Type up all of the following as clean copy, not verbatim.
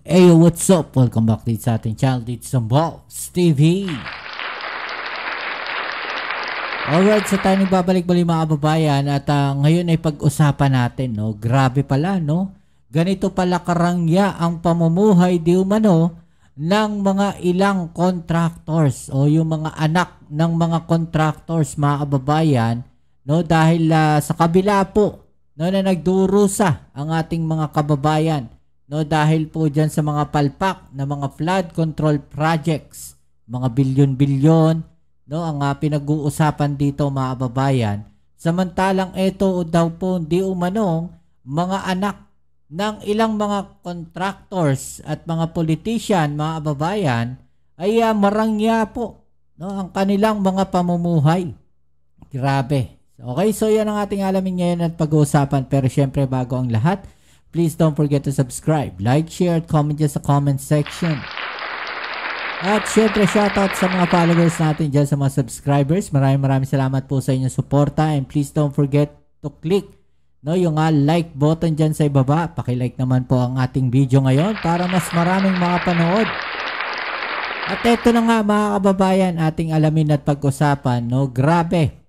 Hey, what's up? Welcome back dito sa ating channel dito sa Boss TV. Alright, so tayo nagbabalik-balik mga kababayan at ngayon ay pag-usapan natin, no? Grabe pala, no? Ganito pala karangya ang pamumuhay di umano ng mga ilang contractors o yung mga anak ng mga contractors mga kababayan, no? Dahil sa kabila po, no, na nagdurusa ang ating mga kababayan, no, dahil po dyan sa mga palpak na mga flood control projects, mga bilyon-bilyon, no, ang pinag-uusapan dito mga kababayan. Samantalang ito daw po di umanong mga anak ng ilang mga contractors at mga politician mga kababayan ay marangya po, no, ang kanilang mga pamumuhay. Grabe. Okay, so yan ang ating alamin ngayon at pag-uusapan. Pero syempre bago ang lahat, please don't forget to subscribe, like, share, at comment dyan sa comment section. At syempre shoutout sa mga followers natin dyan, sa mga subscribers. Maraming salamat po sa inyong suporta. And please don't forget to click, no, yung like button dyan sa ibaba. Pakilike naman po ang ating video ngayon para mas maraming makapanood. At eto na nga mga kababayan, ating alamin at pag-usapan, no, grabe.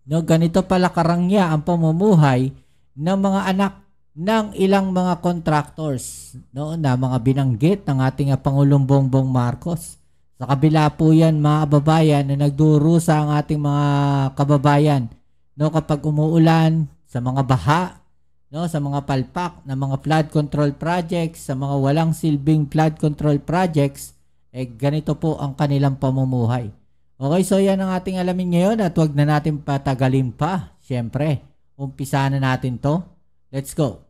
No, ganito pala karangya ang pamumuhay ng mga anak ng ilang mga contractors, no, na mga binanggit ng ating Pangulong Bongbong Marcos. Sa kabila po yan mga kababayan na nagdurusa ang ating mga kababayan, no, kapag umuulan, sa mga baha, no, sa mga palpak na mga flood control projects, sa mga walang silbing flood control projects, ganito po ang kanilang pamumuhay. Okay, so yan ang ating alamin ngayon at wag na natin patagalin pa. Siyempre, umpisa na natin to. Let's go.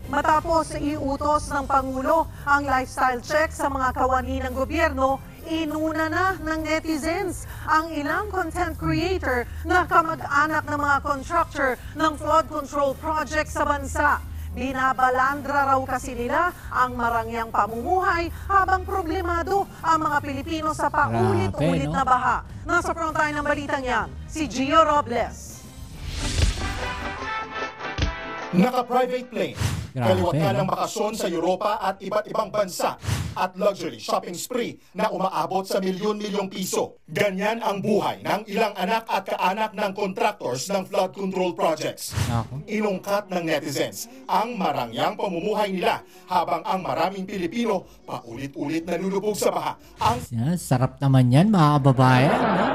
Matapos iutos ng Pangulo ang lifestyle check sa mga kawani ng gobyerno, inuna na ng netizens ang ilang content creator na kamag-anak ng mga constructor ng flood control project sa bansa. Binabalandra raw kasi nila ang marangyang pamumuhay habang problemado ang mga Pilipino sa paulit-ulit na baha. Nasa frontline ng balitang yan, si Gio Robles. Naka-private plane, kaliwat ka ng bakasyon sa Europa at iba't ibang bansa at luxury shopping spree na umaabot sa milyon-milyong piso. Ganyan ang buhay ng ilang anak at kaanak ng contractors ng flood control projects. Inungkat ng netizens ang marangyang pamumuhay nila habang ang maraming Pilipino paulit-ulit nalulubog sa baha. Sarap naman yan mga kababayan, no?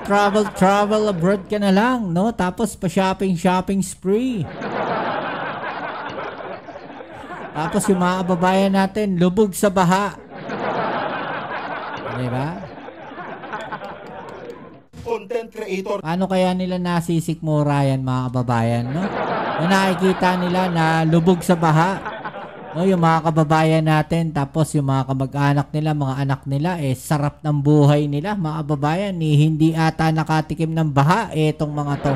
Travel abroad ka na lang, no? Tapos pa-shopping spree. Tapos yung mga kababayan natin, lubog sa baha. Diba? Content creator. Paano kaya nila nasisikmura yan mga kababayan, no? Na nakikita nila na lubog sa baha, no, yung mga kababayan natin, tapos yung mga kamag-anak nila, mga anak nila, sarap ng buhay nila, mga kababayan, hindi ata nakatikim ng baha, etong mga to.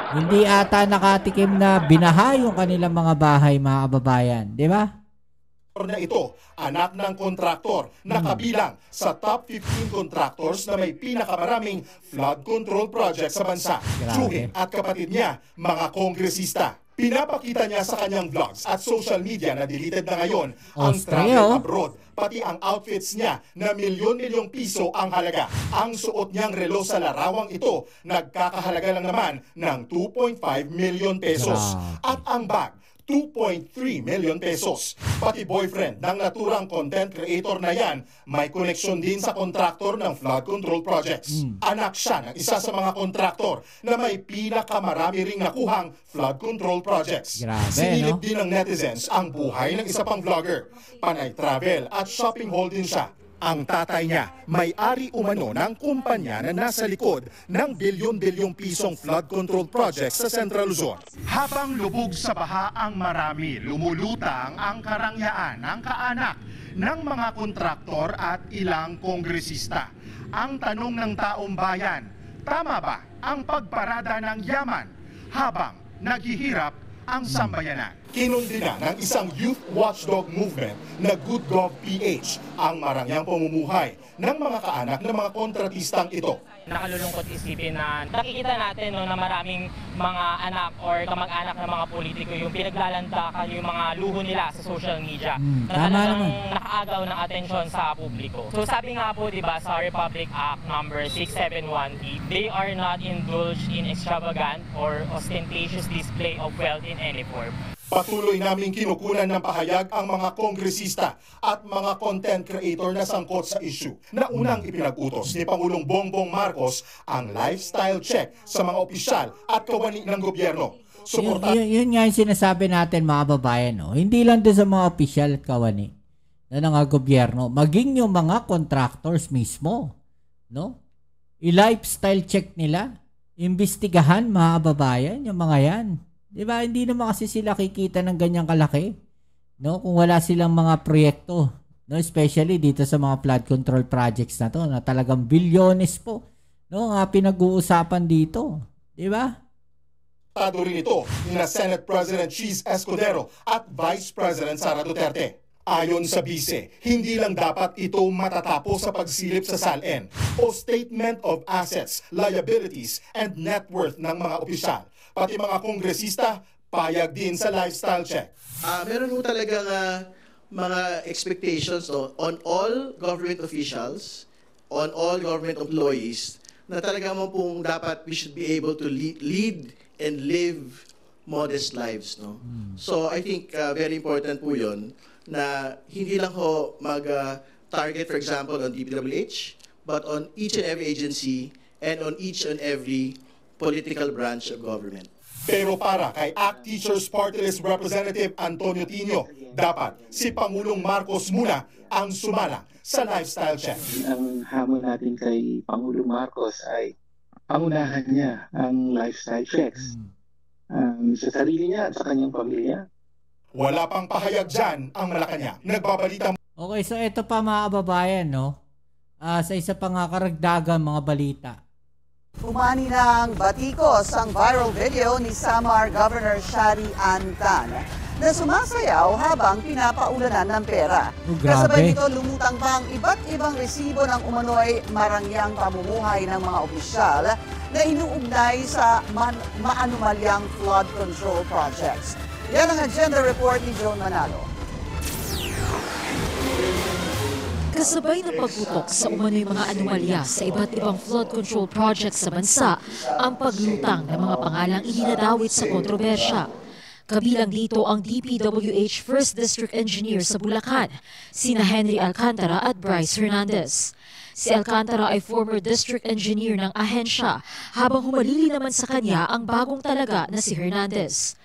Hindi ata nakatikim na binaha yung kanilang mga bahay, mga kababayan, di ba? Na ito, anak ng kontraktor na kabilang sa top 15 contractors na may pinakamaraming flood control project sa bansa. Tsuhin at kapatid niya, mga kongresista. Pinapakita niya sa kanyang vlogs at social media na deleted na ngayon ang travel abroad, pati ang outfits niya na milyon-milyong piso ang halaga. Ang suot niyang relo sa larawang ito, nagkakahalaga lang naman ng 2.5 million pesos. At ang bag, 2.3 million pesos. Pati boyfriend ng naturang content creator na yan, may koneksyon din sa kontraktor ng flood control projects. Anak siya ng isa sa mga kontraktor na may pinakamarami ring nakuhang flood control projects. Sinilip din ng netizens ang buhay ng isa pang vlogger. Panay travel at shopping haul din siya. Ang tatay niya, may-ari umano ng kumpanya na nasa likod ng bilyon-bilyong pisong flood control projects sa Central Luzon. Habang lubog sa baha ang marami, lumulutang ang karangyaan ng kaanak ng mga kontraktor at ilang kongresista. Ang tanong ng taong bayan, tama ba ang pagparada ng yaman habang naghihirap ang sambayanan. Kinundina ng isang youth watchdog movement na Good Gov PH ang marangyang pamumuhay ng mga kaanak ng mga kontratistang ito. Nakalulungkot isipin na nakikita natin na maraming mga anak or kamag-anak ng mga politiko yung pinaglalandakan yung mga luho nila sa social media na talagang nakaagaw ng atensyon sa publiko. So sabi nga po, diba, sa Republic Act number 671D, they are not indulged in extravagant or ostentatious display of wealth in any form. Patuloy naming kinukunan ng pahayag ang mga kongresista at mga content creator na sangkot sa issue na unang ipinag-utos ni Pangulong Bongbong Marcos ang lifestyle check sa mga opisyal at kawani ng gobyerno. Yun nga yung sinasabi natin mga babayan, no? Hindi lang din sa mga opisyal at kawani na ng gobyerno, maging yung mga contractors mismo, no? I-lifestyle check nila, imbestigahan mga babayan, yung mga yan. Diba? Hindi naman kasi sila kikita ng ganyang kalaki, no? Kung wala silang mga proyekto, no? Especially dito sa mga flood control projects na to, na talagang bilyones po, no? Nga pinag-uusapan dito. Diba? Tado rin ito na Senate President Cheese Escudero at Vice President Sara Duterte. Ayon sa bise, hindi lang dapat ito matatapos sa pagsilip sa SALN o Statement of Assets, Liabilities, and Net Worth ng mga opisyal. Pati mga kongresista, payag din sa lifestyle check. Meron po talagang mga expectations on all government officials, on all government employees, na talaga mo pong dapat we should be able to lead and live modest lives. No? So I think very important po yun na hindi lang ho mag-target, for example, on DPWH, but on each and every agency and on each and every political branch of government. Pero para kay ACT Teachers Party List Representative Antonio Tino, dapat si Pangulong Marcos muna ang sumala sa lifestyle check. Ang hamon natin kay Pangulong Marcos ay pangunahan niya ang lifestyle checks sa sarili niya at sa kanyang pamilya. Wala pang pahayag dyan ang Malacanang. Nagbabalita. Okay, so ito pa mga kababayan, no? Sa isa pa nga karagdagan mga balita. Umani ng batikos ang viral video ni Samar Governor Shari Antan na sumasayaw habang pinapaulanan ng pera. Kasabay nito lumutang pa ang iba't ibang resibo ng umano'y marangyang pamumuhay ng mga opisyal na inuugnay sa maanumalyang flood control projects. Yan ang agenda report ni Joan Manalo. Kasabay ng pagputok sa umano'y mga anomalya sa iba't ibang flood control projects sa bansa, ang paglutang ng mga pangalang idinadawit sa kontrobersya. Kabilang dito ang DPWH First District Engineer sa Bulacan, sina Henry Alcantara at Bryce Hernandez. Si Alcantara ay former district engineer ng ahensya, habang humalili naman sa kanya ang bagong talaga na si Hernandez.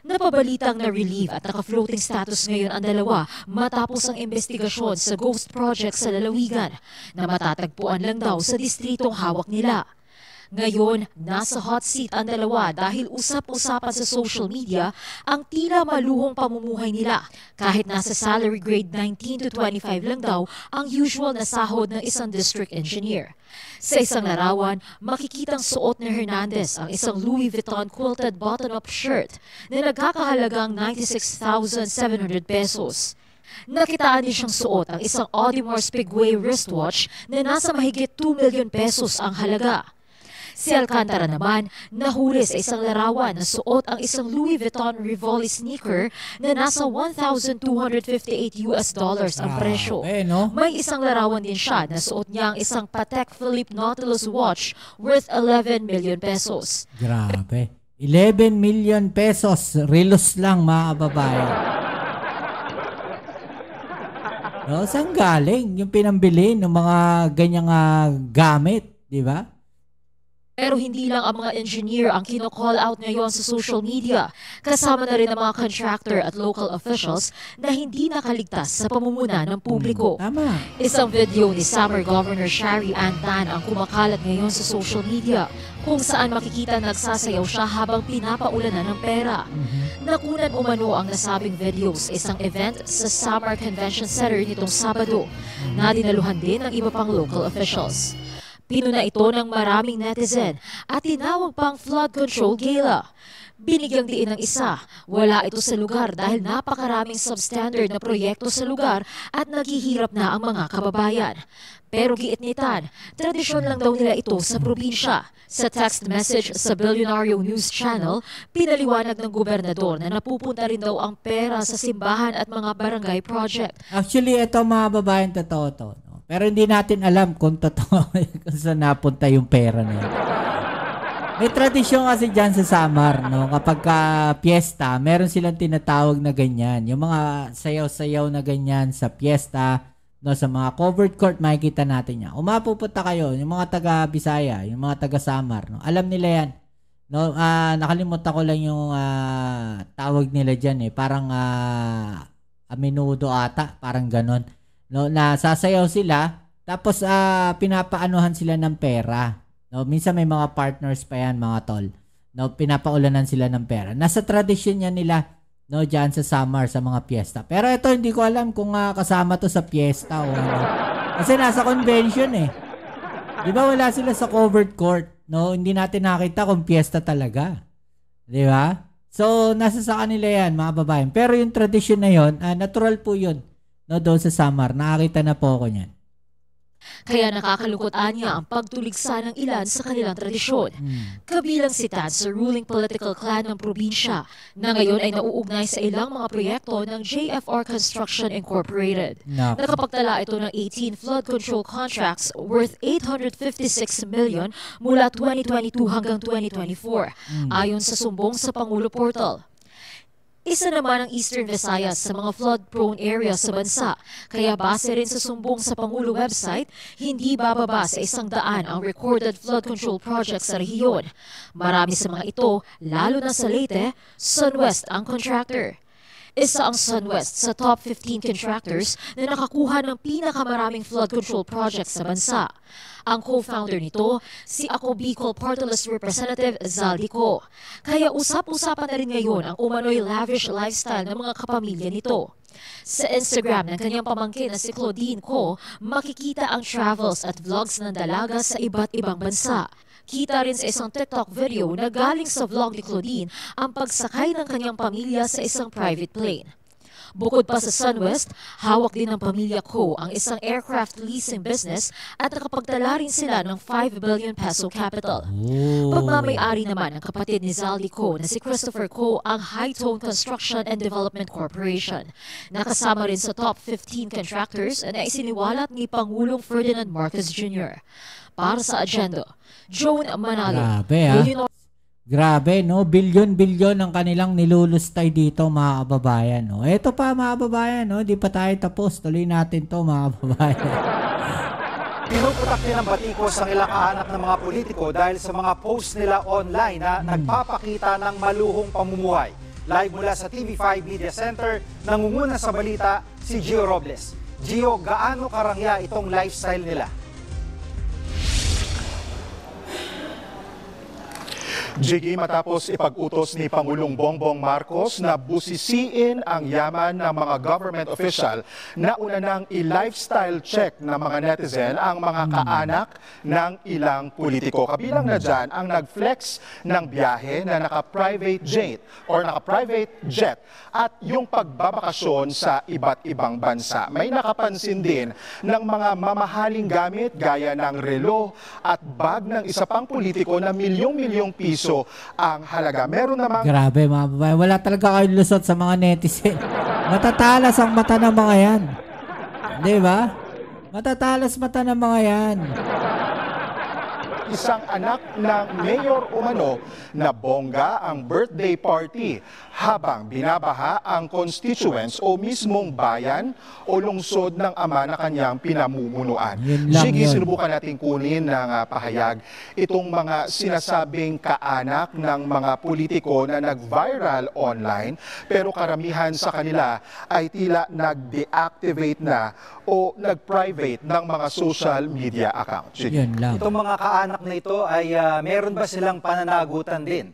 Napabalitang na-relieve at naka-floating status ngayon ang dalawa matapos ang investigasyon sa ghost project sa lalawigan na matatagpuan lang daw sa distritong hawak nila. Ngayon, nasa hot seat ang dalawa dahil usap-usapan sa social media ang tila maluhong pamumuhay nila kahit nasa salary grade 19 to 25 lang daw ang usual na sahod ng isang district engineer. Sa isang larawan, makikitang suot ni Hernandez ang isang Louis Vuitton quilted button-up shirt na nagkakahalagang 96,700 pesos. Nakitaan din siyang suot ang isang Audemars Piguet wristwatch na nasa mahigit 2 million pesos ang halaga. Si Alcantara naman nahuli sa isang larawan na suot ang isang Louis Vuitton Rivoli sneaker na nasa $1,258 ang presyo. May isang larawan din siya na suot niya ang isang Patek Philippe Nautilus watch worth 11 million pesos. Grabe. 11 million pesos. Relos lang mga babae. No, saan galing yung pinambili ng mga ganyang gamit, di ba? Pero hindi lang ang mga engineer ang kino-call out ngayon sa social media. Kasama na rin ang mga contractor at local officials na hindi nakaligtas sa pamumuna ng publiko. Isang video ni Samar Governor Shari Antan ang kumakalat ngayon sa social media kung saan makikita nagsasayaw siya habang pinapaulanan ng pera. Nakunan umano ang nasabing video sa isang event sa Samar Convention Center nitong Sabado na dinaluhan din ng iba pang local officials. Pinuna ito ng maraming netizen at tinawag pang flood control gala. Binigyang diin ng isa, wala ito sa lugar dahil napakaraming substandard na proyekto sa lugar at naghihirap na ang mga kababayan. Pero giit ni Tan, tradisyon lang daw nila ito sa probinsya. Sa text message sa Billionario News Channel, pinaliwanag ng gobernador na napupunta rin daw ang pera sa simbahan at mga barangay project. Actually, ito mga babaeng totoo to. No? Pero hindi natin alam kung totoo kung saan napunta yung pera na yun. May tradisyon kasi dyan sa Samar, no? Kapag piyesta, meron silang tinatawag na ganyan. Yung mga sayaw-sayaw na ganyan sa piyesta, no, sa mga covered court, makikita natin yan. Umapupunta kayo, yung mga taga-Bisaya, yung mga taga-Samar, no? Alam nila yan. No, nakalimutan ko lang yung tawag nila dyan eh. Parang a menudo ata, parang ganon. No, na sasayaw sila, tapos pinapaanuhan sila ng pera. No, minsan may mga partners pa yan, mga tol. No, pinapaulanan sila ng pera. Nasa tradisyon yan nila, no, diyan sa Samar sa mga piyesta. Pero ito hindi ko alam kung kasama to sa piyesta o ano. Kasi nasa convention eh. 'Di ba wala sila sa covered court, no? Hindi natin nakita kung piyesta talaga. 'Di ba? So nasa sa kanila yan, mga babaeng. Pero yung tradisyon na yon, natural po 'yun. No, doon sa Samar. Nakakita na po ako niyan. Kaya nakakalungkot niya ang pagtuligsa ng ilan sa kanilang tradisyon. Kabilang si Tan sa ruling political clan ng probinsya na ngayon ay nauugnay sa ilang mga proyekto ng JFR Construction Incorporated. Nakapagtala ito ng 18 flood control contracts worth 856 million mula 2022 hanggang 2024, ayon sa sumbong sa Pangulo Portal. Isa naman ang Eastern Visayas sa mga flood-prone areas sa bansa, kaya base rin sa sumbong sa Pangulo website, hindi bababa sa 100 ang recorded flood control projects sa rehiyon. Marami sa mga ito, lalo na sa Leyte, SunWest ang contractor. Isa ang SunWest sa top 15 contractors na nakakuha ng pinakamaraming flood control projects sa bansa. Ang co-founder nito, si Ako Bicol Party List Representative Zaldico. Kaya usap-usapan na rin ngayon ang umano'y lavish lifestyle ng mga kapamilya nito. Sa Instagram ng kanyang pamangkin na si Claudine Ko, makikita ang travels at vlogs ng dalaga sa iba't ibang bansa. Kita rin sa isang TikTok video na galing sa vlog ni Claudine ang pagsakay ng kanyang pamilya sa isang private plane. Bukod pa sa SunWest, hawak din ng pamilya Ko ang isang aircraft leasing business at nakapagtala rin sila ng 5 billion peso capital. Pagmamay-ari naman ng kapatid ni Zaldi Ko na si Christopher Ko ang High Tone Construction and Development Corporation. Nakasama rin sa top 15 contractors na isiniwalat ni Pangulong Ferdinand Marcos Jr. Para sa Agenda, Joan Manalo. Grabe, no? Bilyon-bilyon ang kanilang nilulustay dito, mga kababayan. No? Ito pa, mga kababayan, no? Di pa tayo tapos. Tuloy natin to, mga kababayan. Pinuputak din ng batikos ang ilang kaanak ng mga politiko dahil sa mga post nila online na nagpapakita ng maluhong pamumuhay. Live mula sa TV5 Media Center, nangunguna sa balita si Gio Robles. Gio, gaano karangya itong lifestyle nila? Jiggy, matapos ipag-utos ni Pangulong Bongbong Marcos na busisiin ang yaman ng mga government official, nauna nang i-lifestyle check ng mga netizen ang mga kaanak ng ilang politiko. Kabilang na dyan ang nag-flex ng biyahe na naka-private jet or naka-private jet at yung pagbabakasyon sa iba't ibang bansa. May nakapansin din ng mga mamahaling gamit gaya ng relo at bag ng isa pang politiko na milyong-milyong piso ang halaga. Meron namang... Grabe, mga babae. Wala talaga kayong lusot sa mga netizen. Matatalas ang mata ng mga yan. Di ba? Matatalas mata ng mga yan. Isang anak ng mayor umano na bongga ang birthday party habang binabaha ang constituents o mismong bayan o lungsod ng ama na kanyang pinamumunuan. Sige, sinubukan natin kunin ng pahayag itong mga sinasabing kaanak ng mga politiko na nag-viral online pero karamihan sa kanila ay tila nag-deactivate na o nag-private ng mga social media accounts. Itong mga kaanak na ito ay meron ba silang pananagutan din?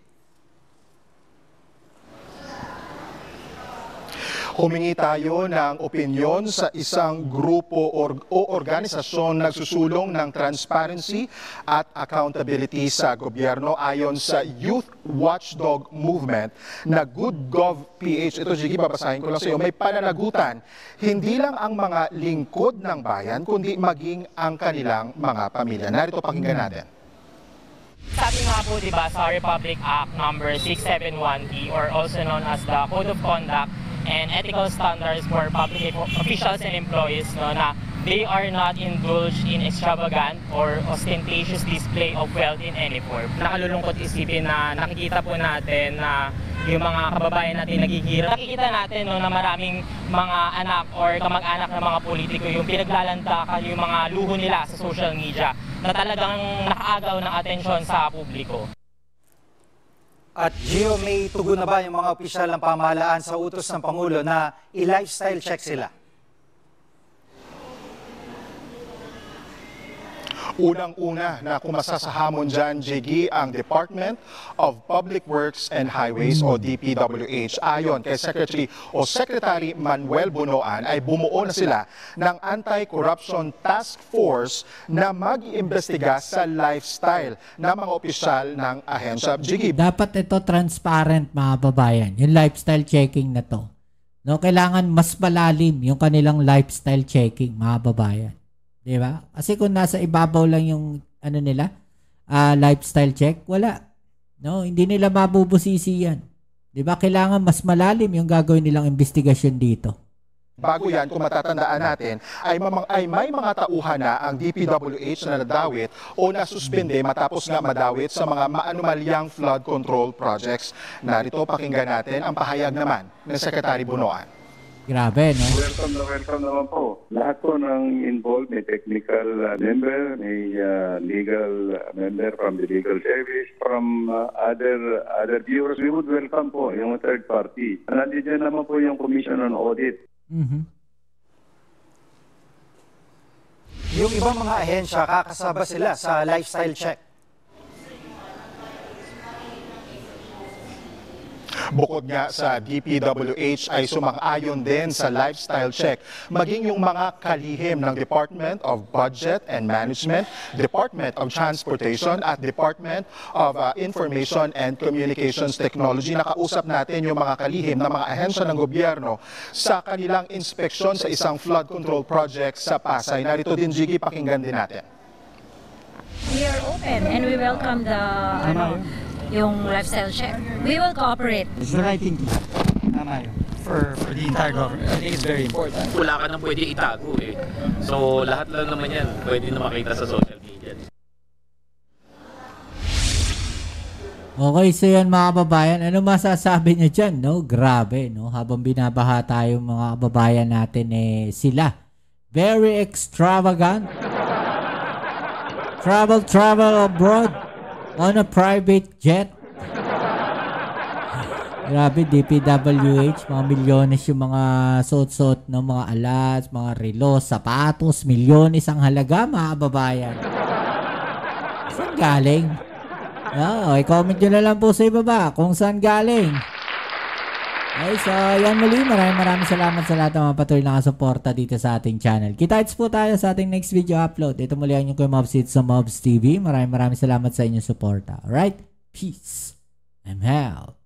Humingi tayo ng opinyon sa isang grupo o organisasyon nagsusulong ng transparency at accountability sa gobyerno ayon sa Youth Watchdog Movement na Good Gov PH. Ito, Jiggy, babasahin ko lang sa iyo. May pananagutan, hindi lang ang mga lingkod ng bayan, kundi maging ang kanilang mga pamilya. Narito, pakinggan natin. Sabi nga po, diba, sa Republic Act number 671D or also known as the Code of Conduct and Ethical Standards for Public Officials and Employees, no, na they are not indulged in extravagant or ostentatious display of wealth in any form. Nakalulungkot isipin na nakikita po natin na yung mga kababayan natin naghihirap. Nakikita natin, no, na maraming mga anak or kamag-anak ng mga politiko yung pinaglalantakan yung mga luho nila sa social media na talagang nakaagaw ng atensyon sa publiko. At Gio, may tugon na ba yung mga opisyal ng pamahalaan sa utos ng Pangulo na i-lifestyle check sila? Unang-una na kumasa sa hamon dyan, Jiggy, ang Department of Public Works and Highways o DPWH. Ayon kay Secretary Manuel Bunoan ay bumuo na sila ng Anti-Corruption Task Force na mag-iimbestiga sa lifestyle ng mga opisyal ng ahensya. Jiggy, dapat ito transparent, mga babayan, yung lifestyle checking na to. No, kailangan mas malalim yung kanilang lifestyle checking, mga babayan. Diba? Kasi kung nasa ibabaw lang yung ano nila, lifestyle check, wala. No, hindi nila mabubusisi yan. Diba? Kailangan mas malalim yung gagawin nilang investigasyon dito. Bago yan, kung matatandaan natin, ay may mga tauhan na ang DPWH na nadawit o nasuspende matapos nga madawit sa mga maanumalyang flood control projects. Narito, pakinggan natin ang pahayag naman ng Secretary Bunoan. Grabe, no? Welcome naman po. Lahat po ng involved, may technical member, may legal member from the legal service, from other viewers. We would welcome po yung third party. Nandiyan naman po yung Commission on Audit. Yung ibang mga ahensya, kakasaba sila sa lifestyle check. Bukod nga sa DPWH ay sumang-ayon din sa lifestyle check, maging yung mga kalihim ng Department of Budget and Management, Department of Transportation at Department of Information and Communications Technology. Nakausap natin yung mga kalihim ng mga ahensya ng gobyerno sa kanilang inspeksyon sa isang flood control project sa Pasay. Narito din, Jiggy, pakinggan din natin. We are open and we welcome the yung lifestyle check. We will cooperate. It's the right thing to do. Tama yun. For the entire government. I think it's very important. Wala ka nang pwede itago eh. So lahat lang naman yan pwede na makita sa social media. Okay, so yan mga kababayan. Ano masasabi niyo dyan, no? Grabe, no? Habang binabaha tayo mga kababayan natin, sila. Very extravagant. Travel abroad. On a private jet. Grabe, DPWH, mga milyones yung mga suot-suot ng mga alas, mga relo, sapatos, milyones ang halaga, mga kababayan. Saan galing? Okay, comment nyo na lang po sa ibaba kung saan galing. Okay, so yan muli. Maraming salamat sa lahat ng mga patuloy na kasuporta dito sa ating channel. Kita-kits po tayo sa ating next video upload. Ito muli ang inyong Kuya Mobs dito sa Mobs TV. Maraming salamat sa inyong suporta. Alright? Peace and health.